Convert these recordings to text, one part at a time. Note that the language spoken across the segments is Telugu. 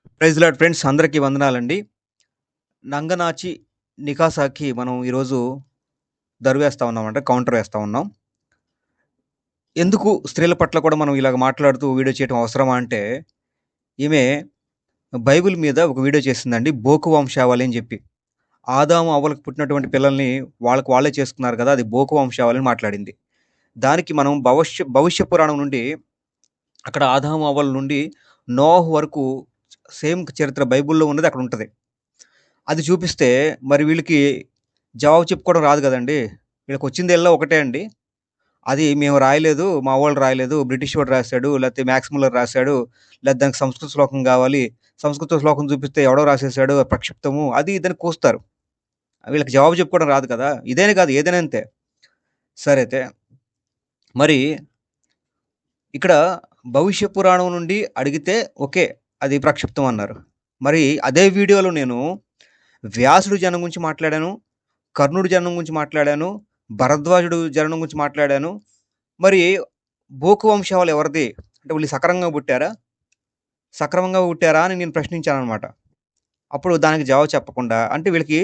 ప్రైజ్ లార్డ్ ఫ్రెండ్స్ అందరికీ వందనాలండి. నంగనాచి, నికాసాకి మనం ఈరోజు దరువేస్తా ఉన్నామంట. కౌంటర్ వేస్తా ఉన్నాం. ఎందుకు స్త్రీల పట్ల కూడా మనం ఇలాగ మాట్లాడుతూ వీడియో చేయటం అవసరమా అంటే, ఈమె బైబిల్ మీద ఒక వీడియో చేసిందండి. బోకు వంశావళి అని చెప్పి. ఆదాము, అవ్వలకు పుట్టినటువంటి పిల్లల్ని వాళ్ళకి వాళ్ళే చేసుకున్నారు కదా! అది బోకు వంశావళి అని మాట్లాడింది. దానికి మనం భవిష్య పురాణం నుండి అక్కడ ఆదాము, అవ్వల నుండి నోహు వరకు సేమ్ చరిత్ర బైబిల్‌లో ఉన్నది అక్కడ ఉంటది. అది చూపిస్తే మరి వీళ్ళకి జవాబు చెప్పుకోవడం రాదు గదండీ! వీళ్ళకొచ్చిందల్లా ఒకటే అండి. అది మేము రాయలేదు, మా వోళ్ళు రాయలేదు, బ్రిటిష్ వాడు రాసాడు, లేతే మ్యాక్స్ ముల్లర్ రాసాడు, లేతే దానికి సంస్కృత శ్లోకం గావాలి. సంస్కృత శ్లోకం చూపిస్తే ఎవడో రాసేసాడు ప్రక్షిప్తము అది ఇదని కూస్తారు. వీళ్ళకి జవాబు చెప్పుకోవడం రాదు కదా! ఇదేనే కాదు ఏదైనా అంతే. సరే అయితే మరి ఇక్కడ భవిష్య పురాణం నుండి అడిగితే ఓకే. అది ప్రక్షిప్తం అన్నారు. మరి అదే వీడియోలో నేను వ్యాసుడు జననం గురించి మాట్లాడాను. కర్ణుడి జననం గురించి మాట్లాడాను. భరద్వాజుడు జననం గురించి మాట్లాడాను. మరి భోకు వంశావళి ఎవరిది? అంటే వీళ్ళు సక్రమంగా పుట్టారా? సక్రమంగా పుట్టారా అని నేను ప్రశ్నించాననమాట. అప్పుడు దానికి జవాబు చెప్పకుండా అంటే వీళ్ళకి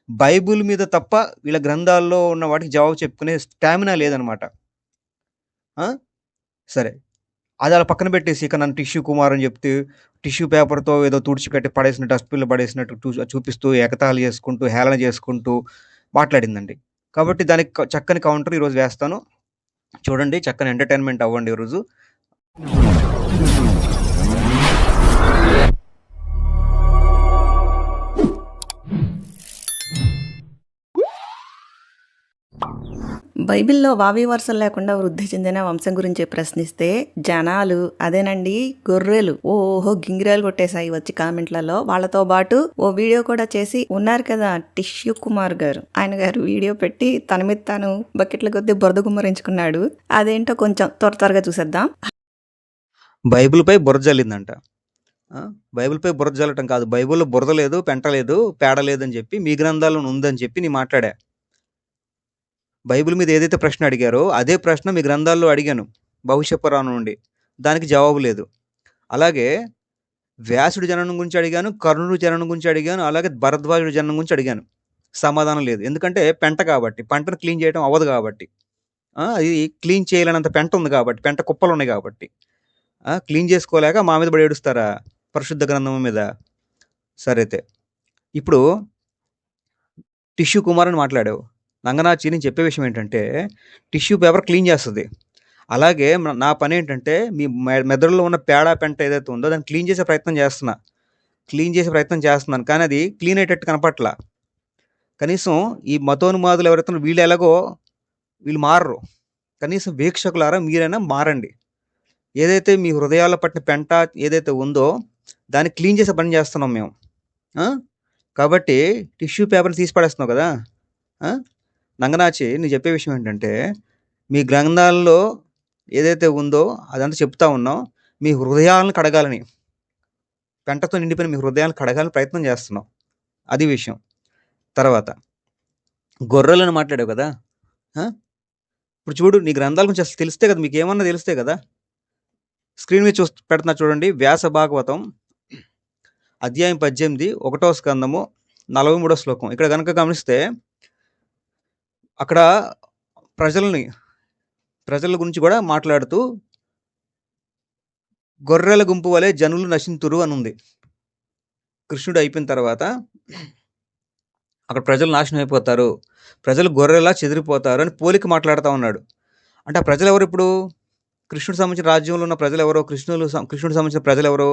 బైబిల్ మీద తప్ప వీళ్ళ గ్రంథాల్లో ఉన్న వాటికి జవాబు చెప్పుకునే స్టామినా లేదనమాట. ఆ! సరే. అది అలా పక్కన పెట్టేసి ఇక నన్ను టిష్యూ కుమార్ అని చెప్తూ, టిష్యూ పేపర్‌తో ఏదో తుడిచిపెట్టి పడేసిన డస్ట్‌బిన్‌లో పడేసినట్టు చూపిస్తూ, ఎగతాళి చేసుకుంటూ, హేళన చేసుకుంటూ మాట్లాడిందండి. కాబట్టి దానికి చక్కని కౌంటర్ ఈరోజు వేస్తాను. చూడండి చక్కని ఎంటర్‌టైన్‌మెంట్ అవ్వండి ఈరోజు. బైబిల్‌లో వావి వరుసలు లేకుండా వృద్ధి చెందిన వంశం గురించి ప్రశ్నిస్తే జనాలు అదేనండి గొర్రెలు ఓహో గింగిరాలు కొట్టేశాయి వచ్చి కామెంట్లలో. వాళ్ళతో పాటు ఓ వీడియో కూడా చేసి ఉన్నారు కదా టిష్యూ కుమార్ గారు. ఆయన గారు వీడియో పెట్టి తన మీద తాను బకెట్ల కొద్దీ బురద గుమ్మరించుకున్నాడు. అదేంటో కొంచెం త్వరగా చూసేద్దాం. బైబిల్‌పై బురద జల్లిందంట. బైబిల్‌పై బురద జల్లటం కాదు. బైబిల్‌లో బురద లేదు, పెంట లేదు, పేడ లేదని చెప్పి మీ గ్రంథాల్లోనే ఉందని చెప్పి నేను మాట్లాడా. బైబిల్ మీద ఏదైతే ప్రశ్న అడిగారో అదే ప్రశ్న మీ గ్రంథాల్లో అడిగాను. భవిష్య పురాణం నుండి. దానికి జవాబు లేదు. అలాగే వ్యాసుడి జననం గురించి అడిగాను, కర్ణుడి జననం గురించి అడిగాను, అలాగే భరద్వాజుడి జననం గురించి అడిగాను. సమాధానం లేదు. ఎందుకంటే పెంట కాబట్టి. పంటను క్లీన్ చేయడం అవ్వదు కాబట్టి. అది క్లీన్ చేయలేనంత పెంట ఉంది కాబట్టి. పెంట కుప్పలున్నాయి కాబట్టి. క్లీన్ చేసుకోలేక మా మీద పడి ఏడుస్తారా? పరిశుద్ధ గ్రంథం మీద. సరే అయితే. ఇప్పుడు టిష్యూ కుమార్ అని మాట్లాడావు. నంగనాచి నేను చెప్పే విషయం ఏంటంటే టిష్యూ పేపర్ క్లీన్ చేస్తది. అలాగే నా పనేంటంటే మీ మెదడులో ఉన్న పేడ, పెంట ఏదైతే ఉందో దాన్ని క్లీన్ చేసే ప్రయత్నం చేస్తున్నా. క్లీన్ చేసే ప్రయత్నం చేస్తున్నాను. కానీ అది క్లీన్ అయ్యేటట్టు కనపట్ల. కనీసం ఈ మతోన్మాదులు ఎవరైతే ఉన్నారో వీళ్ళు మారరు. కనీసం వీక్షకులారా మీరైనా మారండి. ఏదైతే మీ హృదయాల్లో పట్టిన పెంట ఏదైతే ఉందో దాన్ని క్లీన్ చేసే పని చేస్తున్నాం మేము. కాబట్టి టిష్యూ పేపర్‌ని తీసి పడేస్తున్నావు కదా! నంగనాచి నేను చెప్పే విషయం ఏంటంటే మీ గ్రంథాల్లో ఏదైతే ఉందో అదంతా చెప్తా ఉన్నాం. మీ హృదయాలను కడగాలని. పెంటతో నిండిపోయిన మీ హృదయాలను కడగాలని ప్రయత్నం చేస్తున్నాం. అది విషయం. తర్వాత గొర్రెలను మాట్లాడావు కదా! ఇప్పుడు చూడు నీ గ్రంథాల గురించి అసలు తెలిస్తే కదా! మీకేమన్నా తెలిస్తే కదా! స్క్రీన్ మీద పెడుతున్నా చూడండి. వ్యాస భాగవతం అధ్యాయం 18 ఒకటో స్కందము 43వ శ్లోకం. ఇక్కడ గనక గమనిస్తే అక్కడ ప్రజల గురించి కూడా మాట్లాడుతూ గొర్రెల గుంపు వలె జనులు నశింతురు అని ఉంది. కృష్ణుడు అయిపోయిన తర్వాత అక్కడ ప్రజలు నాశనం అయిపోతారు. ప్రజలు గొర్రెలా చెదిరిపోతారు అని పోలిక మాట్లాడుతూ ఉన్నాడు. అంటే ఆ ప్రజలు ఎవరు ఇప్పుడు? కృష్ణుడికి సంబంధించిన రాజ్యంలో ఉన్న ప్రజలు ఎవరో, కృష్ణుడికి సంబంధించిన ప్రజలు ఎవరో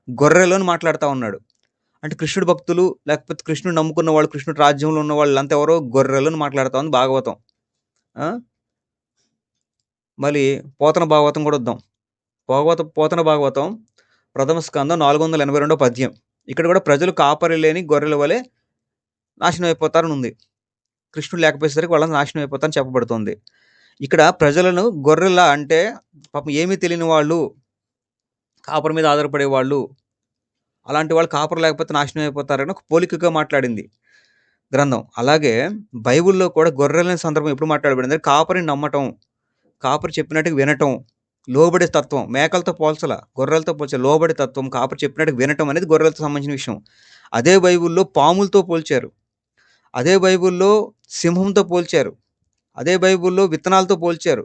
గొర్రెలు అని మాట్లాడుతూ ఉన్నాడు. అంటే కృష్ణుడి భక్తులు లేకపోతే కృష్ణుడు నమ్ముకున్న వాళ్ళు, కృష్ణుడి రాజ్యంలో ఉన్న వాళ్ళంతా ఎవరో గొర్రెలు అని మాట్లాడుతా ఉంది భాగవతం. మళ్ళీ పోతన భాగవతం కూడా వద్దాం. పోతన భాగవతం ప్రథమ స్కందం 482వ పద్యం. ఇక్కడ కూడా ప్రజలు కాపరి లేని గొర్రెల వలె నాశనం అయిపోతారని ఉంది. కృష్ణుడు లేకపోయేసరికి వాళ్ళని నాశనం అయిపోతారని చెప్పబడుతుంది. ఇక్కడ ప్రజలను గొర్రెలా అంటే పాపం ఏమీ తెలియని వాళ్ళు, కాపరి మీద ఆధారపడే వాళ్ళు, అలాంటి వాళ్ళు కాపరు లేకపోతే నాశనం అయిపోతారని ఒక పోలికగా మాట్లాడింది గ్రంథం. అలాగే బైబిల్‌లో కూడా గొర్రెల సందర్భం ఎప్పుడు మాట్లాడబడింది? కాపరిని నమ్మటం, కాపరి చెప్పినట్టుగా వినటం, లోబడే తత్వం మేకలతో పోల్చల, గొర్రెలతో పోల్చల. లోబడే తత్వం, కాపరి చెప్పినట్టు వినటం అనేది గొర్రెలతో సంబంధించిన విషయం. అదే బైబిల్‌లో పాములతో పోల్చారు. అదే బైబిల్‌లో సింహంతో పోల్చారు. అదే బైబిల్‌లో విత్తనాలతో పోల్చారు.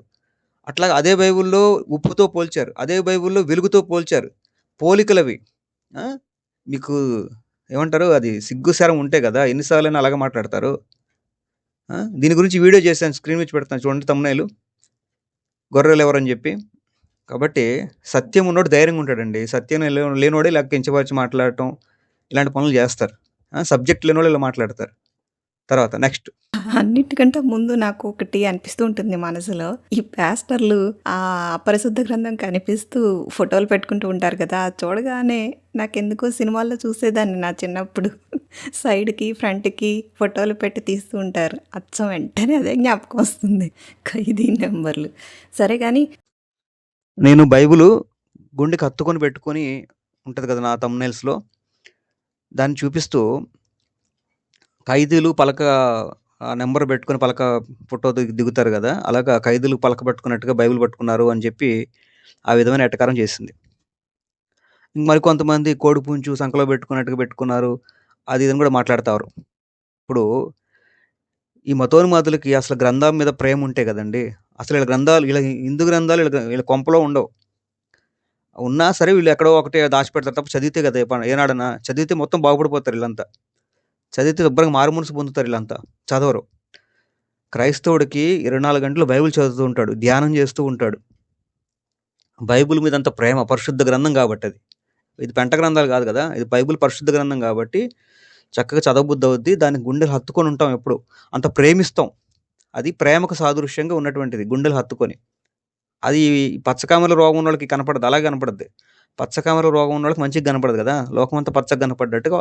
అట్లాగే అదే బైబిల్‌లో ఉప్పుతో పోల్చారు. అదే బైబిల్‌లో వెలుగుతో పోల్చారు. పోలికలవి. ఆ! మీకు ఏమంటారు? అది సిగ్గు, శరం ఉంటే గదా! ఎన్ని సార్లైనా అలాగే మాట్లాడతారు. దీని గురించి వీడియో చేశాను. స్క్రీన్ మీద పెడతాను చూడండి థంబ్‌నెయిల్. గొర్రెలెవరని జెప్పి. కాబట్టి సత్యం ఉన్నోడు ధైర్యంగా ఉంటాడండి. సత్యం లేనోడే ఇలా కించపరిచి మాట్లాడటం, ఇలాంటి పనులు జేస్తారు. సబ్జెక్ట్ లేనోళ్ళు ఇలా మాట్లాడతారు. తర్వాత నెక్స్ట్. అన్నిటికంటే ముందు నాకు ఒకటి అనిపిస్తూ ఉంటుంది మనసులో. ఈ పాస్టర్లు ఆ అపరిశుద్ధ గ్రంథం కనిపిస్తూ ఫోటోలు పెట్టుకుంటూ ఉంటారు కదా! అది చూడగానే నాకెందుకో సినిమాల్లో చూసేదాన్ని నా చిన్నప్పుడు. సైడ్‌కి, ఫ్రంట్‌కి ఫోటోలు పెట్టి తీస్తూ ఉంటారు. అచ్చం వెంటనే అదే జ్ఞాపకం వస్తుంది. ఖైదీ నంబర్లు. సరే గానీ నేను బైబిలు గుండెకి హత్తుకొని పెట్టుకొని ఉంటది కదా! నా థంబ్‌నెయిల్స్‌లో. దాన్ని చూపిస్తూ ఖైదీలు పలక నంబర్ పెట్టుకొని పలక ఫోటో దిగుతారు గదా! అలాగా ఖైదీలు పలక పట్టుకున్నట్టుగా బైబిల్ పట్టుకున్నారు అని చెప్పి ఆ విధమైన ఎటకారం చేసింది. మరికొంతమంది కోడిపుంచు సంకలో పెట్టుకున్నట్టుగా పెట్టుకున్నారు. అది ఇది అని కూడా మాట్లాడతారు. ఇప్పుడు ఈ మతోన్మాదులకి అసలు గ్రంథాల మీద ప్రేమ ఉంటే గదండీ! అసలు ఈళ్ళ గ్రంథాలు హిందూ గ్రంథాలు ఈళ్ళ కొంపలో ఉండవు. ఉన్నా సరే వీళ్ళు ఎక్కడో ఒకటి దాచిపెడతారు తప్ప చదివితే కదా! ఏనాడన్నా చదివితే మొత్తం బాగుపడిపోతారు ఈళ్ళంతా. చదివితే శుభ్రంగా మారుమనసు పొందుతారు ఈళ్ళంతా. చదవరు. క్రైస్తవుడికి 24 గంటలు బైబిల్ చదువుతూ ఉంటాడు. ధ్యానం చేస్తూ ఉంటాడు. బైబిల్ మీద అంత ప్రేమ పరిశుద్ధ గ్రంథం గాబట్టది. ఇది పెంట గ్రంథాలు గాదు గదా! ఇది బైబిల్ పరిశుద్ధ గ్రంథం గాబట్టి చక్కగా చదవబుద్ధి అవుద్ది. దాన్ని గుండెలు హత్తుకొని ఉంటాం ఎప్పుడు. అంత ప్రేమిస్తాం. అది ప్రేమకు సాదృశ్యంగా ఉన్నటువంటిది గుండెలు హత్తుకొని. అది పచ్చకామెర్ల రోగం ఉన్నోళ్ళకి కనపడదు. అలాగే కనపడుద్ది. పచ్చకామెర్ల రోగం ఉన్నోళ్ళకి మంచిగా కనపడదు గదా! లోకమంతా పచ్చగా కనపడ్డట్టుగా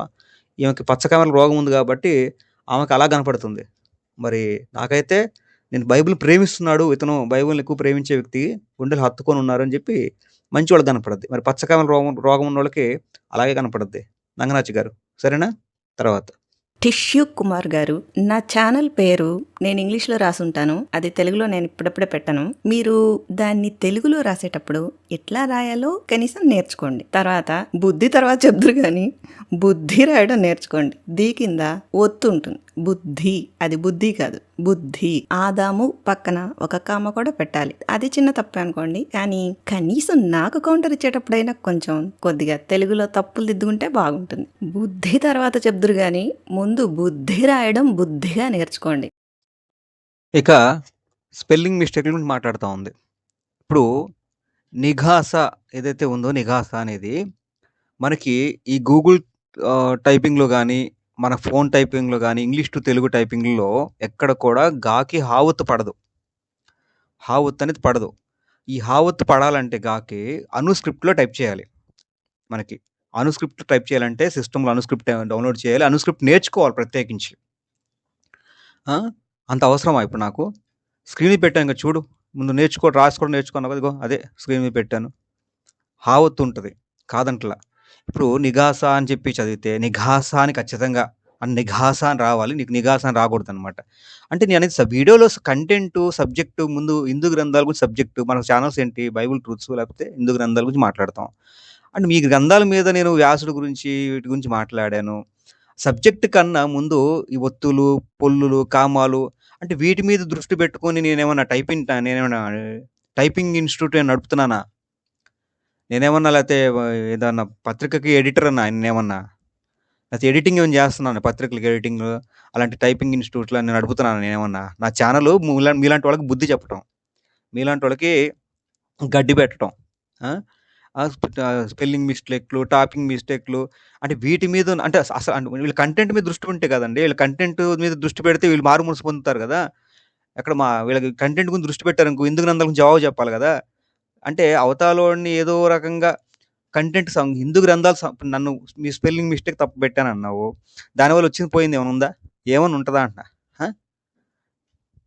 ఈమెకి పచ్చకామెర్ల రోగం ఉంది గాబట్టి ఆమెకు అలా కనపడుతుంది. మరి నాకైతే నేను బైబిల్ ప్రేమిస్తున్నాడు ఇతను బైబిల్‌ని ఎక్కువ ప్రేమించే వ్యక్తి గుండెలు హత్తుకొని ఉన్నారని చెప్పి మంచోళ్ళకి కనపడుద్ది. మరి పచ్చకామెర్ల రోగం రోగం ఉన్నోళ్ళకి అలాగే కనపడుద్ది. నంగనాచి గారు. సరేనా? తర్వాత. టిష్యూ కుమార్ గారు, నా ఛానల్ పేరు నేను ఇంగ్లీష్‌లో రాసుంటాను. అది తెలుగులో నేను ఇప్పుడప్పుడే పెట్టను. మీరు దాన్ని తెలుగులో రాసేటప్పుడు ఎట్లా రాయాలో కనీసం నేర్చుకోండి. తర్వాత బుద్ధి తర్వాత చెప్దురు గాని బుద్ధి రాయడం నేర్చుకోండి. దీ కింద ఒత్తు ఉంటుంది. బుద్ధి, అది బుద్ధి కాదు. బుద్ధి. ఆదాము పక్కన ఒక కామ కూడా పెట్టాలి. అది చిన్న తప్పే అనుకోండి. కానీ కనీసం నాకు కౌంటర్ ఇచ్చేటప్పుడైనా కొంచెం కొద్దిగా తెలుగులో తప్పులు దిద్దుకుంటే బాగుంటుంది. బుద్ధి తర్వాత చెప్దురు గాని ముందు బుద్ధి రాయడం బుద్ధిగా నేర్చుకోండి. ఇక స్పెల్లింగ్ మిస్టేక్‌ల గురించి మాట్లాడుతా ఉంది. ఇప్పుడు నిఘాస ఏదైతే ఉందో నిఘాస అనేది మనకి ఈ గూగుల్ టైపింగ్‌లో గాని, మన ఫోన్ టైపింగ్‌లో గాని, ఇంగ్లీష్ టు తెలుగు టైపింగ్‌లో ఎక్కడ కూడా గాకి హావొత్తు పడదు. హావొత్తు అనేది పడదు. ఈ హావొత్తు పడాలంటే గాకి అనుస్క్రిప్ట్‌లో టైప్ చేయాలి మనకి. అనుస్క్రిప్ట్ టైప్ చేయాలంటే సిస్టమ్‌లో అనుస్క్రిప్ట్ డౌన్‌లోడ్ చేయాలి. అనుస్క్రిప్ట్ నేర్చుకోవాలి ప్రత్యేకించి. ఆ! అంత అవసరమా ఇప్పుడు నాకు? స్క్రీన్ మీద పెట్టాను కదా చూడు. ముందు రాసుకోవడం నేర్చుకున్నావు కదా! ఇదిగో అదే స్క్రీన్ మీద పెట్టాను. హావొత్తు ఉంటది. కాదంట్లా. ఇప్పుడు నిగాస అని చెప్పి చదివితే నిఘాస అని ఖచ్చితంగా నిఘాస అని రావాలి. నీకు నిఘాస అని రాకూడదనమాట. అంటే నేననేది వీడియోలో కంటెంటు, సబ్జెక్టు ముందు హిందూ గ్రంథాల గురించి సబ్జెక్టు మన ఛానెల్స్ ఏంటి బైబిల్ ట్రూత్స్ లేకపోతే హిందూ గ్రంథాల గురించి మాట్లాడతాం. అండ్ మీ గ్రంథాల మీద నేను వ్యాసుడి గురించి వీటి గురించి మాట్లాడాను. సబ్జెక్ట్ కన్నా ముందు ఈ ఒత్తులు, పొల్లులు, కామాలు అంటే వీటి మీద దృష్టి పెట్టుకొని నేనేమన్నా టైపింగ్ ఇన్‌స్టిట్యూట్ ఏమైనా నడుపుతున్నానా? నేనేమన్నా లేతే ఏదన్నా పత్రికకి ఎడిటరన్నా నేనేమన్నా? లేతే ఎడిటింగ్ ఏమైనా చేస్తున్నానా? పత్రికలకి ఎడిటింగ్ అలాంటి టైపింగ్ ఇన్‌స్టిట్యూట్‌లు అన్ని నడుపుతున్నానా నేనేమన్నా? నా ఛానెలు మీలాంటి వాళ్ళకి బుద్ధి చెప్పటం. మీలాంటి వాళ్ళకి గడ్డి పెట్టటం. ఆ! స్పెల్లింగ్ మిస్టేక్‌లు, టాపింగ్ మిస్టేక్‌లు అంటే వీటి మీద అంటే అంటే వీళ్ళ కంటెంట్ మీద దృష్టి ఉంటే కదండీ! వీళ్ళ కంటెంట్ మీద దృష్టి పెడితే వీళ్ళు మారుమనసు పొందుతారు గదా! వీళ్ళకి కంటెంట్ గురించి దృష్టి పెట్టారనుకో హిందూ గ్రంథాల గురించి జవాబు చెప్పాలి గదా! అంటే అవతలోడిని ఏదో రకంగా హిందూ గ్రంథాలు నన్ను మీ స్పెల్లింగ్ మిస్టేక్ తప్పు పెట్టానన్నావు. దానివల్ల వచ్చింది పోయింది ఏమైనా ఉందా? ఏమన్నా ఉంటదా అంటున్నా.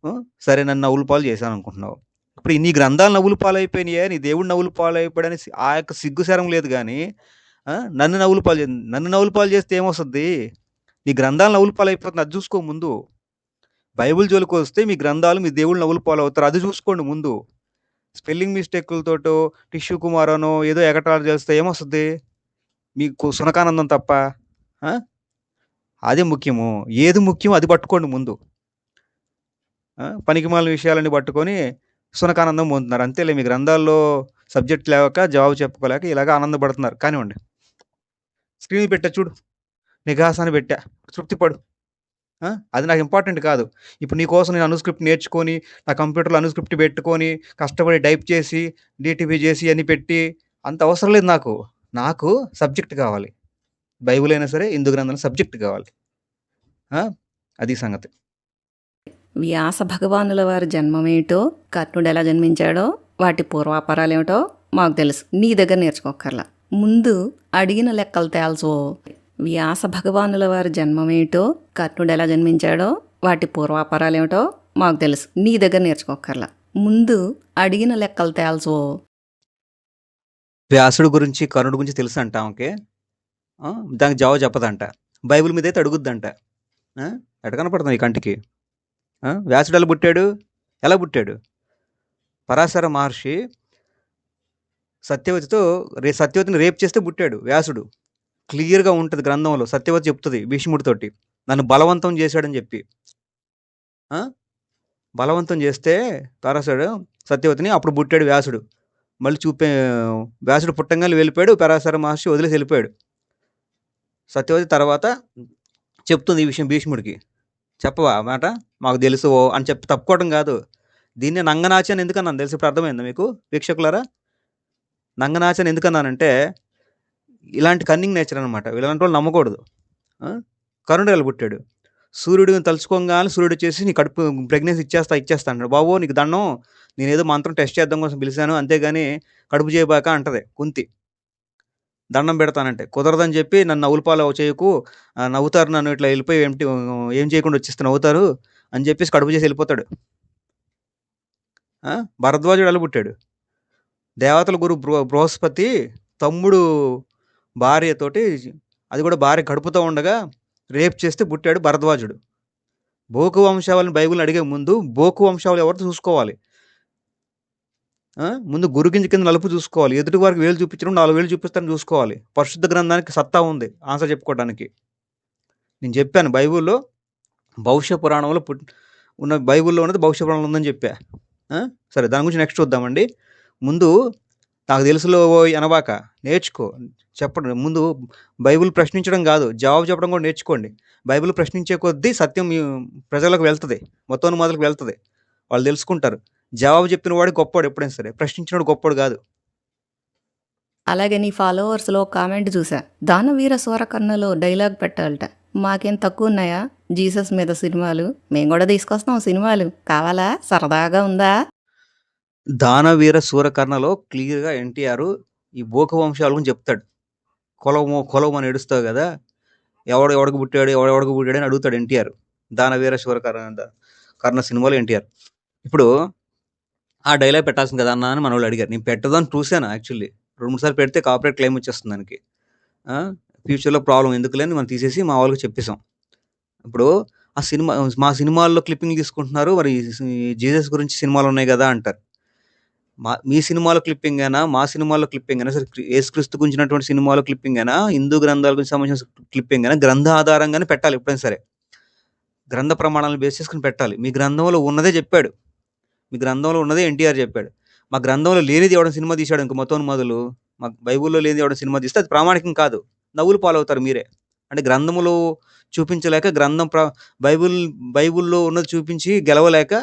ఆ! సరే నన్ను నవ్వుల పాలు చేశాననుకుంటున్నావు. ఇప్పుడు నీ గ్రంథాలు నవ్వుల పాలైపోయినాయే, నీ దేవుడు నవ్వుల పాలైపోయాడని ఆ యొక్క సిగ్గు శరం లేదు గానీ, నన్ను నవ్వుల పాలు చేస్తే ఏమొస్తది? నీ గ్రంథాలు నవ్వుల పాలైపోతుంది అది జూసుకో ముందు. బైబిల్ జోలికొస్తే మీ గ్రంథాలు, మీ దేవుళ్ళు నవ్వుల పాలవుతారు. అది జూసుకోండి ముందు. స్పెల్లింగ్ మిస్టేకులతోటో టిష్యూ కుమార్ అనో ఏదో ఎగటాలు చేస్తే ఏమొస్తుంది? మీకు సునకానందం తప్ప. ఆ? అదే ముఖ్యము. ఏది ముఖ్యం అది పట్టుకోండి ముందు. పనికిమాలిన విషయాలన్నీ పట్టుకొని సునకానందం పొందుతున్నారు. అంతేలే, మీ గ్రంథాల్లో సబ్జెక్ట్ లేక జవాబు చెప్పుకోలేక ఇలాగ ఆనందపడుతున్నారు. కానివ్వండి. స్క్రీన్ పెట్టా చూడు, నిఘాసాన్ని పెట్టా, తృప్తి పడు. అది నాకు ఇంపార్టెంట్ కాదు. ఇప్పుడు నీకోసం నేను అనుస్క్రిప్ట్ నేర్చుకొని నా కంప్యూటర్లో అనుస్క్రిప్ట్ పెట్టుకొని కష్టపడి టైప్ చేసి డిటిపి చేసి అన్ని పెట్టి అంత అవసరం లేదు నాకు. నాకు సబ్జెక్ట్ కావాలి. బైబిల్ అయినా సరే హిందూ గ్రంథం సబ్జెక్ట్ కావాలి. అది సంగతి. వ్యాస భగవానుల వారి జన్మమేమిటో, కర్ణుడు ఎలా జన్మించాడో, వాటి పూర్వాపరాలేమిటో మాకు తెలుసు. నీ దగ్గర నేర్చుకోకర్లా. ముందు అడిగిన లెక్కలు తేల్చో. వ్యాస భగవానుల వారి జన్మమేమిటో, కర్ణుడు ఎలా జన్మించాడో, వాటి పూర్వాపరాలేమిటో మాకు తెలుసు. నీ దగ్గర నేర్చుకోకర్లా. ముందు అడిగిన లెక్కలు తేల్చో. వ్యాసుడు గురించి కర్ణుడి గురించి తెలుసు అంట ఆమెకి. దానికి జవాబు చెప్పదంట. బైబిల్ మీద అయితే అడుగుద్దంట. ఎట కనపడుతుంది ఈ కంటికి? వ్యాసుడు ఎలా పుట్టాడు? పరాశర మహర్షి సత్యవతిని రేప్ చేస్తే పుట్టాడు వ్యాసుడు. క్లియర్గా ఉంటుంది గ్రంథంలో. సత్యవతి చెప్తుంది భీష్ముడితోటి, నన్ను బలవంతం చేశాడని చెప్పి. బలవంతం చేస్తే పరాశరుడు సత్యవతిని, అప్పుడు పుట్టాడు వ్యాసుడు. మళ్ళీ వ్యాసుడు పుట్టంగానే వెళ్ళిపోయాడు. పరాశర మహర్షి వదిలేసి వెళ్ళిపోయాడు. సత్యవతి తర్వాత చెప్తుంది ఈ విషయం భీష్ముడికి. చెప్పవా మాట? మాకు తెలుసు అని చెప్పి తప్పుకోవడం కాదు. దీన్ని నంగనాచి అని ఎందుకన్నాను తెలుసు? ఇప్పుడు అర్థమైందా మీకు వీక్షకులారా? నంగనాచి అని ఎందుకన్నానంటే ఇలాంటి కన్నింగ్ నేచర్ అనమాట. ఇలాంటి వాళ్ళు నమ్మకూడదు. కరుణుడు ఎలా పుట్టాడు? సూర్యుడిని తలుచుకోగానే సూర్యుడు వచ్చేసి నీ కడుపు ప్రెగ్నెన్సీ ఇచ్చేస్తా అంటాడు. బాబో నీకు దండం, నేనేదో మంత్రం టెస్ట్ చేద్దాం కోసం పిలిచాను, అంతేగాని కడుపు చేయబాక అంటది కుంతి. దండం పెడతానంటే కుదరదని చెప్పి నన్ను నవ్వులపాలు చేయకు, నవ్వుతారు, నన్ను ఇట్లా వెళ్ళిపోయి ఏం చేయకుండా వచ్చేస్తే నవ్వుతారు అని చెప్పేసి కడుపు చేసి వెళ్ళిపోతాడు. భరద్వాజుడు ఎలా పుట్టాడు? దేవతల గురు బృహస్పతి తమ్ముడు భార్యతోటి, అది కూడా భార్య కడుపుతో ఉండగా రేప్ చేస్తే పుట్టాడు భరద్వాజుడు. బోకు వంశావళిని బైబిల్ని అడిగే ముందు బోకు వంశావళి ఎవరితో చూసుకోవాలి. ముందు గురుగింజ కింద నలుపు చూసుకోవాలి. ఎదుటి వారికి వేలు చూపించడం 4 వేలు చూపిస్తారని చూసుకోవాలి. పరిశుద్ధ గ్రంథానికి సత్తా ఉంది ఆన్సర్ చెప్పుకోవడానికి. నేను చెప్పాను బైబిల్లో భవిష్య పురాణంలో ఉన్న బైబిల్లో ఉన్నది భవిష్య పురాణంలో ఉందని చెప్పా. సరే, దాని గురించి నెక్స్ట్ చూద్దామండి. ముందు నాకు తెలుసులో అనబాక, నేర్చుకో. చెప్పండి ముందు. బైబిల్ ప్రశ్నించడం కాదు, జవాబు చెప్పడం కూడా నేర్చుకోండి. బైబిల్ ప్రశ్నించే కొద్దీ సత్యం ప్రజలకు వెళ్తుంది, మొత్తం వెళ్తుంది. వాళ్ళు తెలుసుకుంటారు. జవాబు చెప్పిన వాడు గొప్పవాడు ఎప్పుడైనా సరే, ప్రశ్నించినవాడు గొప్పవాడు కాదు. అలాగే నీ ఫాలోవర్స్లో కామెంట్ చూసా, దానవీర సూరకర్ణలో డైలాగ్ పెట్టాలట. మాకేం తక్కువ ఉన్నాయా జీసస్ మీద సినిమాలు? మేము కూడా తీసుకొస్తాం సినిమాలు, కావాలా? సరదాగా ఉందా? దానవీర సూరకర్ణలో క్లియర్గా ఎన్టీఆర్ ఈ బోక వంశాల గురించి చెప్తాడు. కొలము అని ఏడుస్తావు కదా, ఎవడికి పుట్టాడు అని అడుగుతాడు ఎన్టీఆర్. దానవీర కర్ణ సినిమాలో ఎన్టీఆర్. ఇప్పుడు ఆ డైలాగ్ పెట్టాల్సింది కదా అన్న అని మన వాళ్ళు అడిగారు. నేను పెట్టదని చూశాను యాక్చువల్లీ. 2-3 సార్లు పెడితే కాపరేట్ క్లెయిమ్ వచ్చేస్తుంది దానికి. ఫ్యూచర్లో ప్రాబ్లం ఎందుకులేని మనం తీసేసి మా వాళ్ళకి చెప్పేసాం. ఇప్పుడు ఆ సినిమా, మా సినిమాల్లో క్లిప్పింగ్ తీసుకుంటున్నారు, మరి జీసస్ గురించి సినిమాలు ఉన్నాయి కదా అంటారు. మీ సినిమాలో క్లిప్పింగ్ అయినా, మా సినిమాలో క్లిప్పింగ్ అయినా, సరే యేసుక్రీస్తు గురించినటువంటి సినిమాలో క్లిప్పింగ్ అయినా, హిందూ గ్రంథాల గురించి సంబంధించిన క్లిప్పింగ్ అయినా గ్రంథ ఆధారంగానే పెట్టాలి. ఎప్పుడైనా సరే గ్రంథ ప్రమాణాలను బేస్ చేసుకుని పెట్టాలి. మీ గ్రంథంలో ఉన్నదే చెప్పాడు, మీ గ్రంథంలో ఉన్నదే ఎన్టీఆర్ చెప్పాడు. మా గ్రంథంలో లేనిది ఎవడ సినిమా తీశాడు ఇంక మతోన్మాదులు, మా బైబుల్లో లేనిది ఎవడ సినిమా తీస్తే అది ప్రామాణికం కాదు, నవ్వులు పాలవుతారు మీరే. అంటే గ్రంథములో చూపించలేక, బైబుల్లో ఉన్నది చూపించి గెలవలేక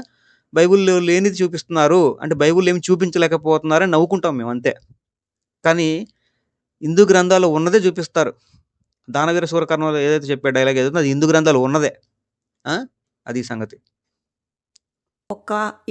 బైబిల్లో లేనిది చూపిస్తున్నారు, అంటే బైబిల్ ఏమి చూపించలేకపోతున్నారని నవ్వుకుంటాం మేము అంతే. కానీ హిందూ గ్రంథాలు ఉన్నదే చూపిస్తారు. దానవీర సూరకర్ణలో ఏదైతే చెప్పే డైలాగ్ ఏదైతే అది హిందూ గ్రంథాలు ఉన్నదే. అది సంగతి.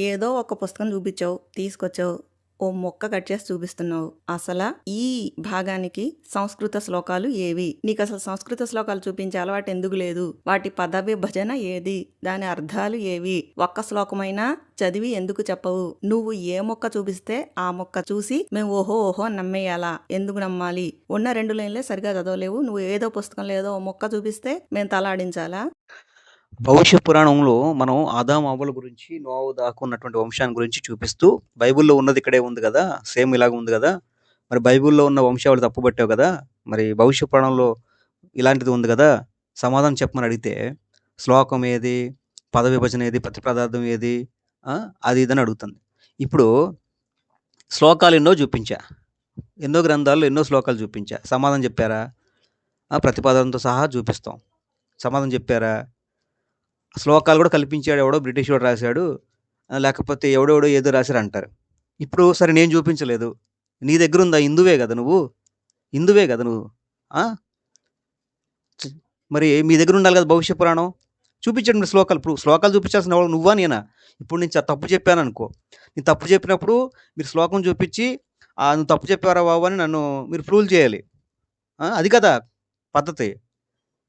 ఏదో ఒక పుస్తకం చూపించావు, తీసుకొచ్చావు, ఓ మొక్క కట్ చేసి చూపిస్తున్నావు. అసలు ఈ భాగానికి సంస్కృత శ్లోకాలు ఏవి? నీకు అసలు సంస్కృత శ్లోకాలు చూపించే అలవాటు ఎందుకు లేదు? వాటి పద విభజన ఏది? దాని అర్థాలు ఏవి? ఒక్క శ్లోకమైనా చదివి ఎందుకు చెప్పవు? నువ్వు ఏ మొక్క చూపిస్తే ఆ మొక్క చూసి మేము ఓహో నమ్మేయాలా? ఎందుకు నమ్మాలి? ఉన్న 2 లైన్లే సరిగా చదవలేవు, నువ్వు ఏదో పుస్తకంలో ఏదో మొక్క చూపిస్తే మేము తలాడించాలా? భవిష్య పురాణంలో మనం ఆదాము అవ్వల గురించి, నోవాహు దాకా ఉన్నటువంటి వంశాన్ని గురించి చూపిస్తూ, బైబిల్‌లో ఉన్నది ఇక్కడే ఉంది గదా! సేమ్ ఇలాగ ఉంది గదా! మరి బైబిల్‌లో ఉన్న వంశావళి తప్పుపట్టావు గదా! మరి భవిష్య పురాణంలో ఇలాంటిది ఉంది గదా! సమాధానం చెప్పమని అడిగితే, శ్లోకం ఏది? పద విభజన ఏది? ప్రతిపదార్థం ఏది? ఆ! అది ఇదని అడుగుతుంది. ఇప్పుడు శ్లోకాలు ఎన్నో చూపించా. ఎన్నో గ్రంథాల్లో ఎన్నో శ్లోకాలు చూపించా. సమాధానం చెప్పారా? ప్రతిపదంతో సహా చూపిస్తాం. సమాధానం చెప్పారా? శ్లోకాలు కూడా కల్పించాడు ఎవడో బ్రిటిష్ వాడు రాశాడు. లేకపోతే ఎవడెవడో ఏదో రాశారంటారు. ఇప్పుడు సరే నేను చూపించలేదు. నీ దగ్గరుందా? హిందువే గదా నువ్వు. హిందువే గదా నువ్వు. ఆ! చ్ మరి మీ దగ్గరుండాలి గదా భవిష్య పురాణం. చూపించండి మీరు శ్లోకాలు. ఇప్పుడు శ్లోకాలు చూపించాల్సిన ఎవరు నువ్వా? నేనా? ఇప్పుడు నేను తప్పు చెప్పాననుకో. నేను తప్పు చెప్పినప్పుడు మీరు శ్లోకం చూపించి, నువ్వు తప్పు చెప్పావురా బాబు అని నన్ను మీరు ప్రూవ్ చేయాలి. అది కదా పద్ధతి.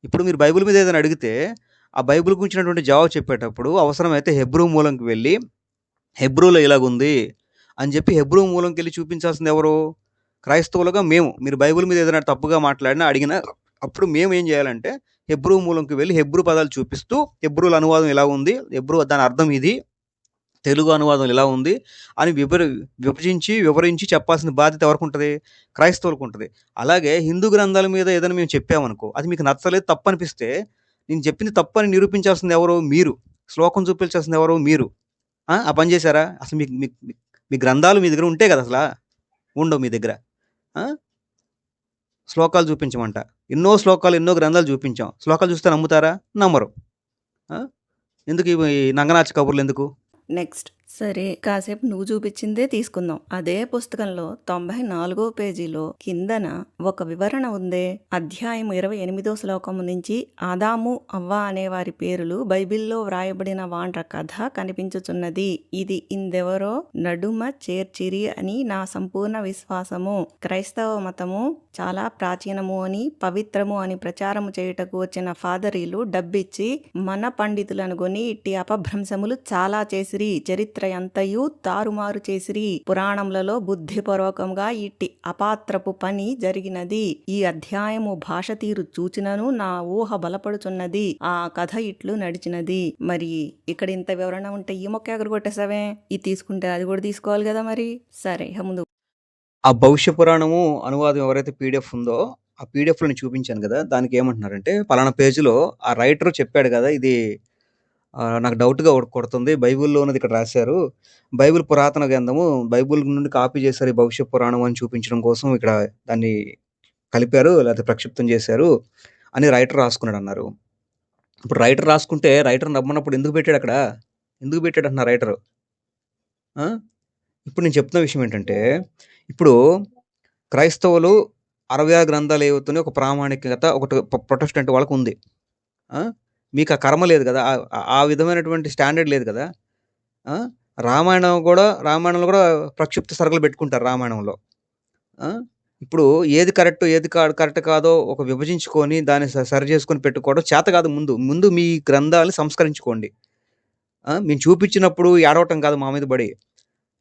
ఇప్పుడు మీరు బైబిల్ మీద ఏదైనా అడిగితే, ఆ బైబిల్ గురించినటువంటి జవాబు చెప్పేటప్పుడు అవసరమైతే హెబ్రూ మూలంకి వెళ్ళి, హెబ్రూలో ఇలాగుంది అని చెప్పి హెబ్రూ మూలంకెళ్ళి చూపించాల్సింది ఎవరు? క్రైస్తవులుగా మేము. మీరు బైబిల్ మీద ఏదైనా తప్పుగా మాట్లాడినా, అడిగినా అప్పుడు మేము ఏం చేయాలంటే, హెబ్రూ మూలంకి వెళ్ళి హెబ్రూ పదాలు చూపిస్తూ, హెబ్రూల అనువాదం ఇలా ఉంది, దాని అర్థం ఇది, తెలుగు అనువాదం ఇలా ఉంది అని వివరించి చెప్పాల్సిన బాధ్యత ఎవరికుంటది? క్రైస్తవులకుంటది. అలాగే హిందూ గ్రంథాల మీద ఏదైనా మేము చెప్పామనుకో, అది మీకు నచ్చలేదు, తప్పనిపిస్తే, నేను చెప్పింది తప్పని నిరూపించాల్సింది ఎవరు? మీరు. శ్లోకం చూపించాల్సింది ఎవరు? మీరు. ఆ పని చేశారా? అసలు మీకు మీకు మీకు మీ గ్రంథాలు మీ దగ్గర ఉంటే కదా అసలా. ఉండవు మీ దగ్గర. ఆ! శ్లోకాలు చూపించమంట. ఎన్నో శ్లోకాలు, ఎన్నో గ్రంథాలు చూపించాం. శ్లోకాలు చూస్తే నమ్ముతారా? నమ్మరు. ఆ! ఎందుకు ఈ నంగనాచి కబుర్లెందుకు? నెక్స్ట్. సరే, కాసేపు నువ్వు చూపించిందే తీసుకుందాం. అదే పుస్తకంలో 94వ పేజీలో కిందన ఒక వివరణ ఉందే. అధ్యాయం 28వ శ్లోకము నుంచి ఆదాము, అవ్వ అనే వారి పేర్లు బైబిల్లో వ్రాయబడిన వాండ్ర కథ కనిపించుచున్నది. ఇది ఇందెవరో నడుమ చేర్చిరి అని నా సంపూర్ణ విశ్వాసము. క్రైస్తవ మతము చాలా ప్రాచీనము అని, పవిత్రము అని ప్రచారము చేయుటకు వచ్చిన ఫాదరీలు డబ్బిచ్చి మన పండితులను కొని ఇట్టి అపభ్రంశములు చాలా చేసిరి. చరిత్ర అంతయు తారుమారు చేసిరి. పురాణములలో బుద్ధిపూర్వకంగా ఇట్టి అపాత్రపు పని జరిగినది. ఈ అధ్యాయము భాష తీరు చూచినను నా ఊహ బలపడుచున్నది. ఆ కథ ఇట్లు నడిచినది. మరి ఇక్కడ ఇంత వివరణ ఉంటే ఈ మొక్క ఎగరు కొట్టేసావే? ఇది తీసుకుంటే అది కూడా తీసుకోవాలి కదా మరి. సరే ముందు. ఆ భవిష్య పురాణము అనువాదం ఎవరైతే పీడిఎఫ్ ఉందో, ఆ పీడిఎఫ్‌లో నేను చూపించాను గదా! దానికి ఏమంటున్నారంటే, పలానా పేజీలో ఆ రైటర్ చెప్పాడు గదా! ఇది నాకు డౌట్‌గా కొడుతుంది. బైబిల్‌లో ఉన్నది ఇక్కడ రాశారు. బైబిల్ పురాతన గ్రంథము. బైబిల్ నుండి కాపీ చేశారు ఈ భవిష్య పురాణం అని చూపించడం కోసం ఇక్కడ దాన్ని కలిపారు. లేకపోతే ప్రక్షిప్తం చేశారు అని రైటర్ రాసుకున్నాడన్నారు. ఇప్పుడు రైటర్ రాసుకుంటే రైటర్ నమ్మనప్పుడు ఎందుకు పెట్టాడక్కడ? ఎందుకు పెట్టాడంటున్నారు రైటరు? ఆ! ఇప్పుడు నేను చెప్తున్న విషయం ఏంటంటే, ఇప్పుడు క్రైస్తవులు 66 గ్రంథాలు ఏవైతున్నాయో ఒక ప్రామాణికత ఒకటి ప్రొటెస్టెంట్ వాళ్ళకుంది. ఆ! మీకు ఆ కర్మ లేదు గదా! ఆ విధమైనటువంటి స్టాండర్డ్ లేదు గదా! ఆ! రామాయణంలో గూడా ప్రక్షిప్త సరుకులు పెట్టుకుంటారు రామాయణంలో. ఆ! ఇప్పుడు ఏది కరెక్టో, ఏది కరెక్ట్ కాదో ఒక విభజించుకొని దాన్ని సరి చేసుకొని పెట్టుకోవడం చేత కాదు ముందు. ముందు మీ గ్రంథాలను సంస్కరించుకోండి. మేము చూపించినప్పుడు ఏడవటం కాదు మా మీద బడి.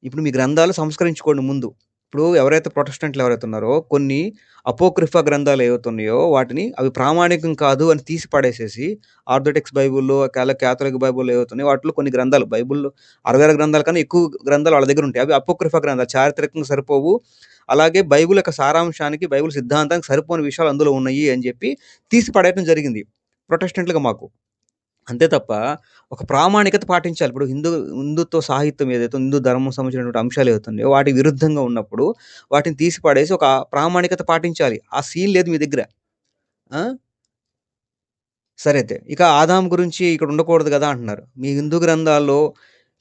ఇప్పుడు మీ గ్రంథాలు సంస్కరించుకోండి ముందు. ఇప్పుడు ఎవరైతే ప్రొటెస్టెంట్లు ఎవరైతే ఉన్నారో కొన్ని అపోక్రిఫా గ్రంథాలు ఏవైతే ఉన్నాయో వాటిని అవి ప్రామాణికం కాదు అని తీసి పడేసేసి ఆర్థోడాక్స్ బైబుల్‌లో, క్యాథలిక్ బైబుల్‌లో ఏవైతే ఉన్నాయో వాటిలో కొన్ని గ్రంథాలు బైబుల్‌లో 66 గ్రంథాల కన్నా ఎక్కువ గ్రంథాలు వాళ్ళ దగ్గర ఉంటాయి. అవి అపోక్రిఫా గ్రంథాలు చారిత్రకంగా సరిపోవు. అలాగే బైబిల్ యొక్క సారాంశానికి, బైబిల్ సిద్ధాంతానికి సరిపోని విషయాలు అందులో ఉన్నాయి అని చెప్పి తీసి పడేయటం జరిగింది ప్రొటెస్టెంట్‌లుగా మాకు. అంతే తప్ప ఒక ప్రామాణికత పాటించాలి. ఇప్పుడు హిందుత్వ సాహిత్యం ఏదైతే హిందూ ధర్మం సంబంధించినటువంటి అంశాలు ఏవైతే ఉన్నాయో వాటికి విరుద్ధంగా ఉన్నప్పుడు వాటిని తీసి పడేసి ఒక ప్రామాణికత పాటించాలి. ఆ సీన్ లేదు మీ దగ్గర. ఆ! సరే అయితే. ఇక ఆదాము గురించి ఇక్కడ ఉండకూడదు గదా! అంటున్నారు. మీ హిందూ గ్రంథాల్లో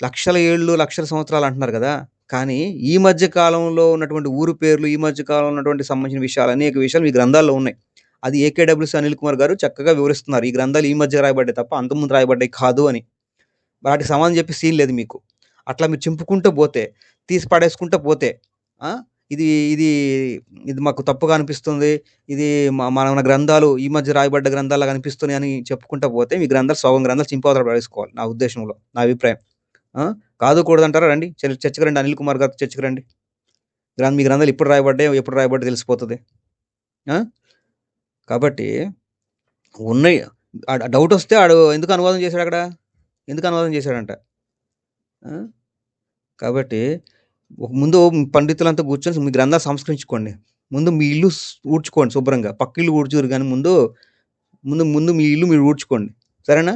లక్షల ఏళ్ళు, లక్షల సంవత్సరాలు అంటున్నారు గదా! కానీ ఈ మధ్య కాలంలో ఉన్నటువంటి ఊరు పేర్లు, ఈ మధ్య కాలంలో ఉన్నటువంటి సంబంధించిన విషయాలు అనేక విషయాలు మీ గ్రంథాల్లో ఉన్నాయి. అది ఏకేడబ్ల్యూసీ అనిల్ కుమార్ గారు చక్కగా వివరిస్తున్నారు. ఈ గ్రంథాలు ఈ మధ్య రాయబడ్డాయి తప్ప అంతకుముందు రాయబడ్డాయి కాదు అని. వాటికి సమాధానం చెప్పే సీన్ లేదు మీకు. అట్లా మీరు చింపుకుంటూ పోతే, తీసి పడేసుకుంటూ పోతే, ఆ! ఇది ఇది ఇది మాకు తప్పుగా అనిపిస్తుంది. ఇది మన గ్రంథాలు ఈ మధ్య రాయబడ్డ గ్రంథాల్లాగా అనిపిస్తున్నాయి అని చెప్పుకుంటూ పోతే, మీ గ్రంథాలు సగం గ్రంథాలు చింపవతల పడేసుకోవాలి నా ఉద్దేశంలో, నా అభిప్రాయం. ఆ! కాదు కూడదంటారా రండి. చర్చకి రండి. అనిల్ కుమార్ గారితో చర్చకి రండి. మీ గ్రంథాలు ఎప్పుడు రాయబడ్డాయో, ఎప్పుడు రాయబడ్డాయో తెలిసిపోతది. ఆ! కాబట్టి ఉన్నాయి. డౌట్ వస్తే ఆడు ఎందుకు అనువాదం చేశాడు అక్కడ, ఎందుకు అనువాదం చేశాడంట. కాబట్టి ముందు పండితులంతా కూర్చొని మీ గ్రంథాలు సంస్కరించుకోండి. ముందు మీ ఇల్లు ఊడ్చుకోండి శుభ్రంగా. పక్క ఇల్లు ఊడ్చురు కానీ ముందు ముందు ముందు మీ ఇల్లు మీరు ఊడ్చుకోండి. సరేనా?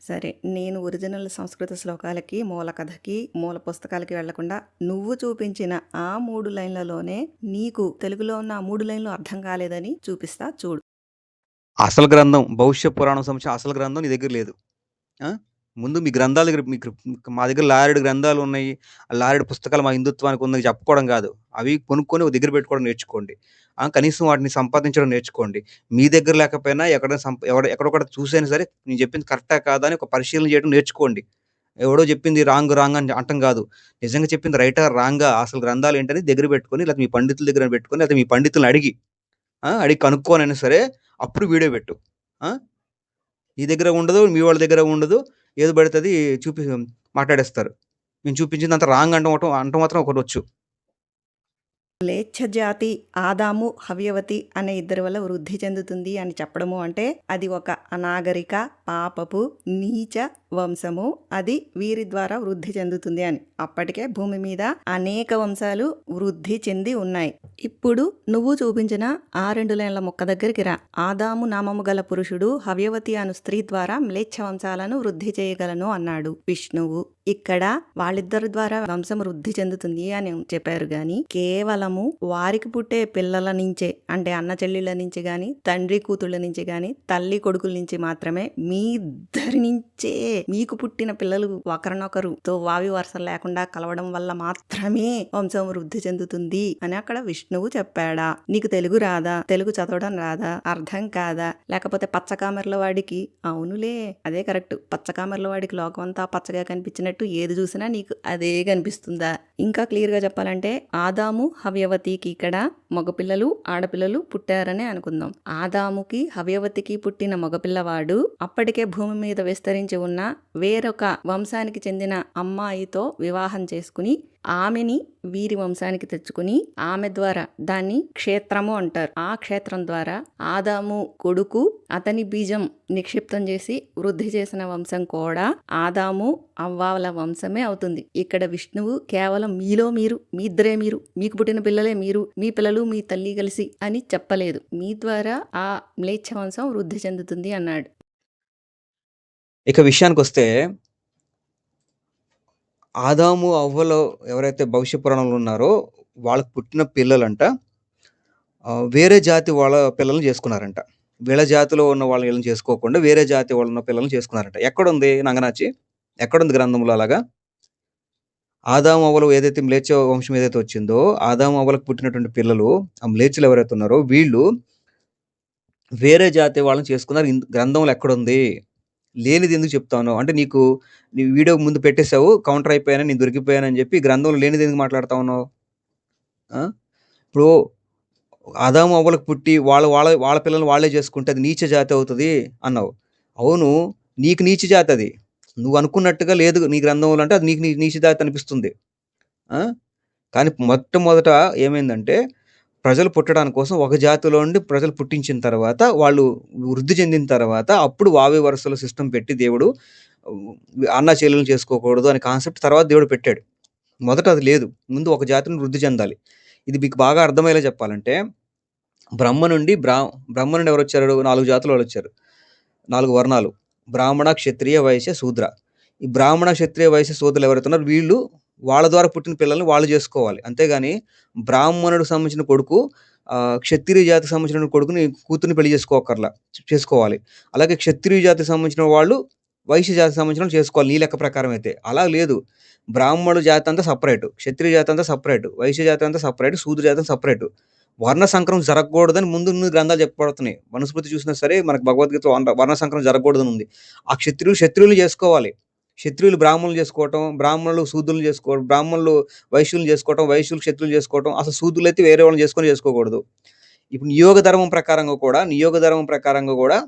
సరే, నేను ఒరిజినల్ సంస్కృత శ్లోకాలకి, మూల కథకి, మూల పుస్తకాలకి వెళ్లకుండా నువ్వు చూపించిన ఆ 3 లైన్లలోనే నీకు తెలుగులో ఉన్న ఆ 3 లైన్లు అర్థం కాలేదని చూపిస్తా చూడు. అసలు గ్రంథం, భవిష్య పురాణం సంబంధించిన అసలు గ్రంథం నీ దగ్గర లేదు. ముందు మీ గ్రంథాల దగ్గర మీకు మా దగ్గర లారెడు గ్రంథాలు ఉన్నాయి, లారెడు పుస్తకాలు మా హిందుత్వానికి ఉందని చెప్పుకోవడం కాదు. అవి కొనుక్కొని ఒక దగ్గర పెట్టుకోవడం నేర్చుకోండి. కనీసం వాటిని సంపాదించడం నేర్చుకోండి. మీ దగ్గర లేకపోయినా ఎక్కడొక్కడ చూసైనా సరే నేను చెప్పింది కరెక్టా కాదా అని ఒక పరిశీలన చేయడం నేర్చుకోండి. ఎవడో చెప్పింది రాంగ్ అని అంటం కాదు. నిజంగా చెప్పింది రైటా రాంగా, అసలు గ్రంథాలు ఏంటని దగ్గర పెట్టుకొని, లేకపోతే మీ పండితుల దగ్గర పెట్టుకొని, లేకపోతే మీ పండితులను అడిగి కనుక్కోనైనా సరే అప్పుడు వీడియో పెట్టు. నీ దగ్గర ఉండదు, మీ వాళ్ళ దగ్గర ఉండదు, ఏది పడుతుంది మాట్లాడేస్తారు. నేను చూపించింది అంత రాంగ్ అంట మాత్రం ఒకటి వచ్చు. మ్లేచ్ఛ జాతి ఆదాము హవ్యవతి అనే ఇద్దరి వల్ల వృద్ధి చెందుతుంది అని చెప్పడము అంటే అది ఒక అనాగరిక పాపపు నీచ వంశము, అది వీరి ద్వారా వృద్ధి చెందుతుంది అని. అప్పటికే భూమి మీద అనేక వంశాలు వృద్ధి చెంది ఉన్నాయి. ఇప్పుడు నువ్వు చూపించిన ఆ 2 లైన్ల ముక్క దగ్గరికి రా. ఆదాము నామము గల పురుషుడు హవ్యవతి అను స్త్రీ ద్వారా మ్లేచ్ఛ వంశాలను వృద్ధి చేయగలను అన్నాడు విష్ణువు. ఇక్కడ వాళ్ళిద్దరి ద్వారా వంశం వృద్ధి చెందుతుంది అని చెప్పారు గాని కేవలము వారికి పుట్టే పిల్లల నుంచే, అంటే అన్న చెల్లెళ్ళ నుంచి గాని, తండ్రి కూతుళ్ళ నుంచి గాని, తల్లి కొడుకుల నుంచి మాత్రమే, మీ ఇద్దరి నుంచే మీకు పుట్టిన పిల్లలు ఒకరినొకరుతో వావి వరుసలు లేకుండా కలవడం వల్ల మాత్రమే వంశం వృద్ధి చెందుతుంది అని అక్కడ విష్ణువు చెప్పాడా? నీకు తెలుగు రాదా? తెలుగు చదవడం రాదా? అర్థం కాదా? లేకపోతే పచ్చకామెర్ల వాడికి అవునులే అదే కరెక్ట్, పచ్చకామెర్ల వాడికి లోకం అంతా పచ్చగా కనిపించినట్టు ఏది చూసినా నీకు అదే కనిపిస్తుందా? ఇంకా క్లియర్ గా చెప్పాలంటే ఆదాము హవ్యవతికి ఇక్కడ మగపిల్లలు ఆడపిల్లలు పుట్టారనే అనుకుందాం. ఆదాముకి హవ్యవతికి పుట్టిన మగపిల్లవాడు అప్పటికే భూమి మీద విస్తరించి ఉన్న వేరొక వంశానికి చెందిన అమ్మాయితో వివాహం చేసుకుని ఆమెని వీరి వంశానికి తెచ్చుకుని ఆమె ద్వారా, దాన్ని క్షేత్రము అంటారు, ఆ క్షేత్రం ద్వారా ఆదాము కొడుకు అతని బీజం నిక్షిప్తం చేసి వృద్ధి చేసిన వంశం కూడా ఆదాము అవ్వాల వంశమే అవుతుంది. ఇక్కడ విష్ణువు కేవలం మీలో మీరు, మీ ఇద్దరే మీరు, మీకు పుట్టిన పిల్లలే మీరు, మీ పిల్లలు మీ తల్లి కలిసి అని చెప్పలేదు. మీ ద్వారా ఆ మ్లేచ్ఛ వంశం వృద్ధి చెందుతుంది అన్నాడు. ఇక విషయానికి వస్తే ఆదాము అవ్వలో ఎవరైతే భవిష్య పురాణంలో ఉన్నారో వాళ్ళకు పుట్టిన పిల్లలంట వేరే జాతి వాళ్ళ పిల్లల్ని చేసుకున్నారంట. వీళ్ళ జాతిలో ఉన్న వాళ్ళని చేసుకోకుండా వేరే జాతి వాళ్ళ ఉన్న పిల్లల్ని చేసుకున్నారంట. ఎక్కడుంది నంగనాచి? ఎక్కడుంది గ్రంథంలో అలాగా? ఆదాము అవ్వలు ఏదైతే మ్లేచ్ఛ వంశం ఏదైతే వచ్చిందో, ఆదాము అవ్వలకు పుట్టినటువంటి పిల్లలు, ఆ మ్లేచ్ఛలు ఎవరైతే ఉన్నారో వీళ్ళు వేరే జాతి వాళ్ళని చేసుకున్నారు. గ్రంథంలో ఎక్కడుంది? లేనిది ఎందుకు చెప్తాను అంటే, నీ వీడియో ముందు పెట్టేశావు, కౌంటర్ అయిపోయాను, నేను దొరికిపోయానని చెప్పి గ్రంథంలో లేనిది ఎందుకు మాట్లాడుతా ఉన్నావు? ఇప్పుడు ఆదాము అవ్వలకు పుట్టి వాళ్ళ పిల్లల్ని వాళ్ళే చేసుకుంటే అది నీచ జాతి అవుతుంది అన్నావు. అవును, నీకు నీచ జాతి అది, నువ్వు అనుకున్నట్టుగా లేదు నీ గ్రంథంలో, అంటే అది నీకు నీచ జాతి అనిపిస్తుంది. కానీ మొట్టమొదట ఏమైందంటే, ప్రజలు పుట్టడానికి కోసం ఒక జాతిలో నుండి ప్రజలు పుట్టించిన తర్వాత, వాళ్ళు వృద్ధి చెందిన తర్వాత, అప్పుడు వావి వరుసలో సిస్టమ్ పెట్టి దేవుడు అన్న చెల్లెలు చేసుకోకూడదు అనే కాన్సెప్ట్ తర్వాత దేవుడు పెట్టాడు. మొదట అది లేదు, ముందు ఒక జాతిని వృద్ధి చెందాలి. ఇది మీకు బాగా అర్థమయ్యేలా చెప్పాలంటే, బ్రహ్మ నుండి ఎవరు వచ్చారు? 4 జాతుల వాళ్ళు వచ్చారు, 4 వర్ణాలు: బ్రాహ్మణ, క్షత్రియ, వైశ్య, శూద్ర. ఈ బ్రాహ్మణ, క్షత్రియ, వైశ్య, శూద్రులు ఎవరైతున్నారు వీళ్ళు వాళ్ళ ద్వారా పుట్టిన పిల్లల్ని వాళ్ళు చేసుకోవాలి. అంతేగాని బ్రాహ్మణుడికి సంబంధించిన కొడుకు క్షత్రియ జాతికి సంబంధించిన కొడుకుని కూతుర్ని పెళ్లి చేసుకోవాలి. అలాగే క్షత్రియ జాతికి సంబంధించిన వాళ్ళు వైశ్య జాతికి సంబంధించిన వాళ్ళు చేసుకోవాలి నీ లెక్క ప్రకారం అయితే. అలా లేదు, బ్రాహ్మణుడు జాతి అంతా సపరేటు, క్షత్రియ జాతి అంతా సపరేటు, వైశ్య జాతి అంతా సపరేటు, శూద్ర జాతి సపరేటు. వర్ణ సంక్రమం జరగకూడదని ముందు గ్రంథాలు చెప్పబడుతున్నాయి. మనుస్మృతి చూసినా సరే మనకు భగవద్గీత వర్ణ సంక్రమం జరగకూడదని ఉంది. ఆ క్షత్రియులు చేసుకోవాలి, క్షత్రియులు బ్రాహ్మణులు చేసుకోవటం, బ్రాహ్మణులు శూద్రులు చేసుకోవడం, బ్రాహ్మణులు వైశ్యులు చేసుకోవటం, వైశ్యులు క్షత్రులు చేసుకోవటం, అసలు శూద్రులు అయితే వేరే వాళ్ళని చేసుకోకూడదు. ఇప్పుడు నియోగ ధర్మం ప్రకారంగా కూడా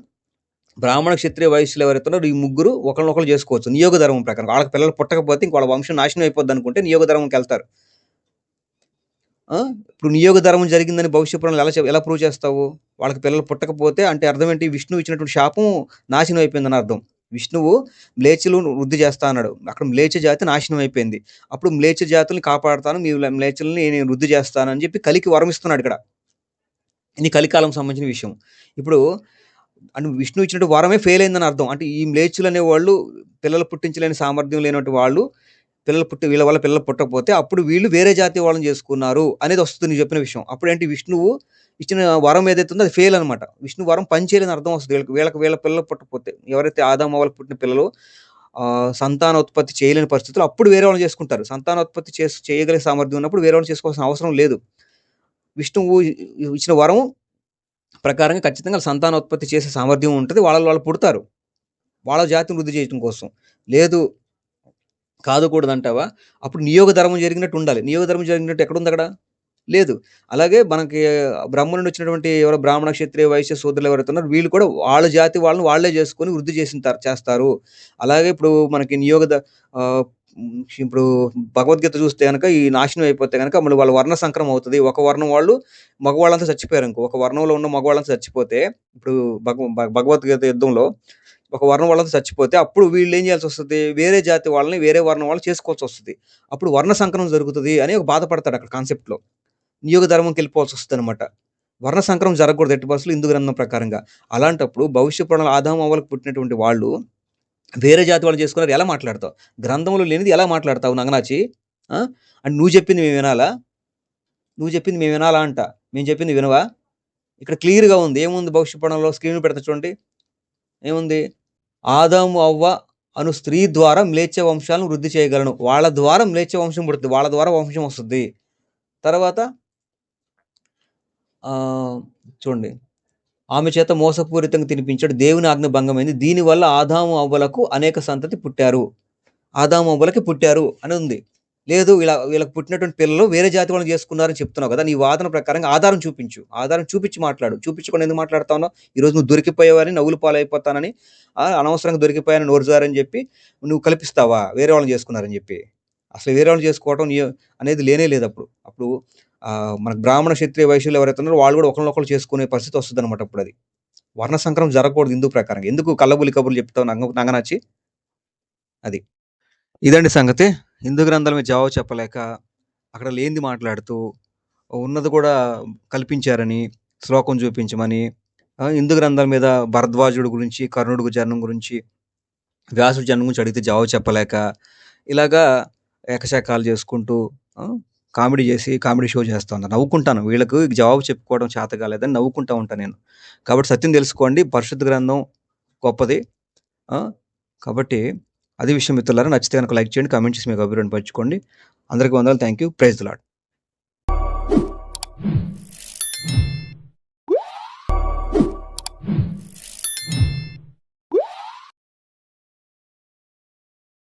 బ్రాహ్మణ, క్షత్రియ, వైశ్యులు ఎవరైతున్నారో ఈ ముగ్గురు ఒకరినొకరు చేసుకోవచ్చు నియోగ ధర్మం ప్రకారం. వాళ్ళకి పిల్లలు పుట్టకపోతే ఇంక వాళ్ళ వంశం నాశనం అయిపోద్ది అనుకుంటే నియోగ ధర్మంకి వెళ్తారు. ఇప్పుడు నియోగ ధర్మం జరిగిందని భవిష్య పురాణాలు ఎలా ప్రూవ్ చేస్తావు? వాళ్ళకి పిల్లలు పుట్టకపోతే అంటే అర్థం ఏంటి? విష్ణువు ఇచ్చినటువంటి శాపం నాశనం అయిపోయిందని అర్థం. విష్ణువు మ్లేచ్చులను వృద్ధి చేస్తా అన్నాడు. అక్కడ మ్లేచ్ఛ జాతి నాశనం అయిపోయింది. అప్పుడు మ్లేచ్ఛ జాతుల్ని కాపాడతాను, మీ మ్లేచ్ఛలని నేను వృద్ధి చేస్తానని చెప్పి కలికి వరం ఇస్తున్నాడు ఇక్కడ. ఇది కలికాలం సంబంధించిన విషయం. ఇప్పుడు అంటే విష్ణువు ఇచ్చినట్టు వరమే ఫెయిల్ అయిందని అర్థం. అంటే ఈ మ్లేచ్చులు అనేవాళ్ళు పిల్లలు పుట్టించలేని సామర్థ్యం లేనటువంటి వాళ్ళు వీళ్ళ వల్ల పిల్లలు పుట్టకపోతే అప్పుడు వీళ్ళు వేరే జాతి వాళ్ళని చేసుకున్నారు అనేది వస్తుంది నువ్వు చెప్పిన విషయం. అప్పుడేంటి విష్ణువు ఇచ్చిన వరం ఏదైతే ఉందో అది ఫెయిల్ అనమాట. విష్ణు వరం పనిచేయలేని అర్థం వస్తుంది. వీళ్ళ పిల్లలు పుట్టకపోతే ఎవరైతే ఆదాము వాళ్ళకి పుట్టిన పిల్లలు సంతానోత్పత్తి చేయలేని పరిస్థితులు అప్పుడు వేరే వాళ్ళని చేసుకుంటారు. సంతానోత్పత్తి చేయగలిగే సామర్థ్యం ఉన్నప్పుడు వేరే వాళ్ళని చేసుకోవాల్సిన అవసరం లేదు. విష్ణువు ఇచ్చిన వరం ప్రకారంగా ఖచ్చితంగా సంతానోత్పత్తి చేసే సామర్థ్యం ఉంటుంది. వాళ్ళు పుడతారు. వాళ్ళ జాతిని వృద్ధి చేయడం కోసం. లేదు కాదుకూడదంటావా? అప్పుడు నియోగ ధర్మం జరిగినట్టు ఉండాలి. నియోగ ధర్మం జరిగినట్టు ఎక్కడుంది అక్కడ? లేదు. అలాగే మనకి బ్రహ్మ నుండి వచ్చినటువంటి ఎవరో బ్రాహ్మణ, క్షత్రియ, వైశ్య శూద్రులు ఎవరైతే ఉన్నారో వీళ్ళు కూడా వాళ్ళ జాతి వాళ్ళని వాళ్ళే చేసుకొని వృద్ధి చేస్తారు. అలాగే ఇప్పుడు మనకి ఇప్పుడు భగవద్గీత చూస్తే గనక ఈ నాశనం అయిపోతే గనక మళ్ళీ వాళ్ళ వర్ణ సంకరం అవుతది. ఒక వర్ణం వాళ్ళు మగవాళ్ళంతా చచ్చిపోయారు. ఒక వర్ణంలో ఉన్న మగవాళ్ళంతా చచ్చిపోతే ఇప్పుడు భగవద్గీత యుద్ధంలో ఒక వర్ణం వాళ్ళంతా చచ్చిపోతే అప్పుడు వీళ్ళు ఏం చేయాల్సి వస్తది? వేరే జాతి వాళ్ళని వేరే వర్ణం వాళ్ళు చేసుకోవాల్సి వస్తది. అప్పుడు వర్ణ సంకరం జరుగుతది అని ఒక బాధపడతాడు అక్కడ కాన్సెప్ట్‌లో. నియోగ ధర్మంకి వెళ్ళిపోవాల్సి వస్తదనమాట. వర్ణ సంకరం జరగకూడదు ఎట్టి పరిస్థితుల్లో హిందూ గ్రంథం ప్రకారంగా. అలాంటప్పుడు భవిష్య పురాణాలు ఆదాము అవ్వలకు పుట్టినటువంటి వాళ్ళు వేరే జాతి వాళ్ళు చేసుకున్నారు ఎలా మాట్లాడతావు? గ్రంథంలో లేనిది ఎలా మాట్లాడతావు నంగనాచి? అంటే నువ్వు చెప్పింది మేము వినాలా? అంట. మేము చెప్పింది వినవా? ఇక్కడ క్లియర్‌గా ఉంది. ఏముంది భవిష్య పురాణంలో స్క్రీన్ పెడతా చూడండి. ఏముంది? ఆదాము, అవ్వ అను స్త్రీ ద్వారా మ్లేచ్ఛ వంశాలను వృద్ధి చేయగలను. వాళ్ళ ద్వారా మ్లేచ్ఛ వంశం పుడుతుంది. వాళ్ళ ద్వారా వంశం వస్తుంది. తర్వాత చూడండి. ఆమె చేత మోసపూరితంగా తినిపించాడు. దేవుని ఆజ్ఞ భంగమైంది. దీనివల్ల ఆదాము, అవ్వలకు అనేక సంతతి పుట్టారు. ఆదాము, అవ్వలకి పుట్టారు అని ఉంది. లేదు వీళ్ళకి పుట్టినటువంటి పిల్లలు వేరే జాతి వాళ్ళని చేసుకున్నారని చెప్తున్నావు కదా! నీ వాదన ప్రకారంగా ఆధారం చూపించు. ఆధారం చూపించి మాట్లాడు. చూపించకుండా ఎందుకు మాట్లాడుతా ఉన్నావు? ఈరోజు నువ్వు దొరికిపోయావని నవ్వుల పాలైపోతానని అనవసరంగా దొరికిపోయానని నోరుజారని చెప్పి నువ్వు కల్పిస్తావా? వేరే వాళ్ళని చేసుకున్నారని చెప్పి. అసలు వేరే వాళ్ళని చేసుకోవడం అనేది లేనే లేదు అప్పుడు. అప్పుడు మనకు బ్రాహ్మణ, క్షత్రియ, వైశ్యులు ఎవరైతే ఉన్నారో వాళ్ళు కూడా ఒకళ్ళనొకళ్ళు చేసుకునే పరిస్థితి వస్తదనమాట అప్పుడది. వర్ణ సంకరం జరగకూడదు హిందూ ప్రకారంగా. ఎందుకు కల్లబుల్లి కబుర్లు చెప్తావు నంగనాచి? అది. ఇదండి సంగతి. హిందూ గ్రంథాల మీద జవాబు చెప్పలేక అక్కడ లేనిది మాట్లాడుతూ ఉన్నది కూడా కల్పించారని శ్లోకం చూపించమని హిందూ గ్రంథాల మీద భరద్వాజుడు గురించి, కర్ణుడు జన్మం గురించి, వ్యాసుడి జన్మం గురించి అడిగితే జవాబు చెప్పలేక ఇలాగా ఏకశాఖాలు చేసుకుంటూ కామెడీ చేసి కామెడీ షో చేస్తూ ఉన్నారు. నవ్వుకుంటాను. వీళ్ళకు జవాబు చెప్పుకోవడం చేత కాలేదని నవ్వుకుంటా ఉంటాను నేను. కాబట్టి సత్యం తెలుసుకోండి. పరిశుద్ధ గ్రంథం గొప్పది. కాబట్టి అది విషయం మిత్రులారా. నచ్చితే కనుక లైక్ చేయండి, కామెంట్ చేసి మీకు అభిప్రాయం పంచుకోండి. అందరికీ వందనాలు. Thank you. Praise the lord.